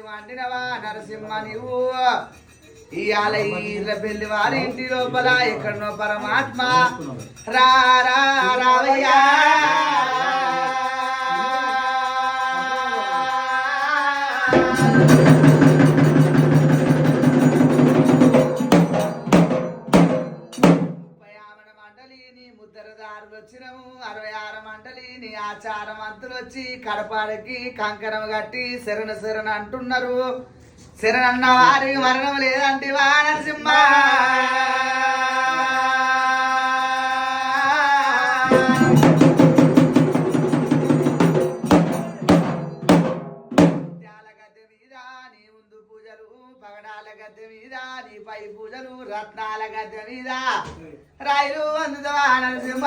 వండినవా నరసింహ నీవు ఇయాల ఈల పెళ్లి వారి ఇంటి లోపల ఎక్కడనో పరమాత్మ రా రా రావయ్యా వచ్చినము 66 మండలిని ఆచారమంతులు వచ్చి కడపాడకి కంకణం కట్టి శరణ అంటున్నారు. శరణన్న వారికి మరణం లేదంటే వా నరసింహ గద్దె మీద నీ ముందు పూజలు, పగడాల గద్దె మీద నీ పై పూజలు, రత్నాల గద్దె మీద రాయలు అందుదవా నరసింహ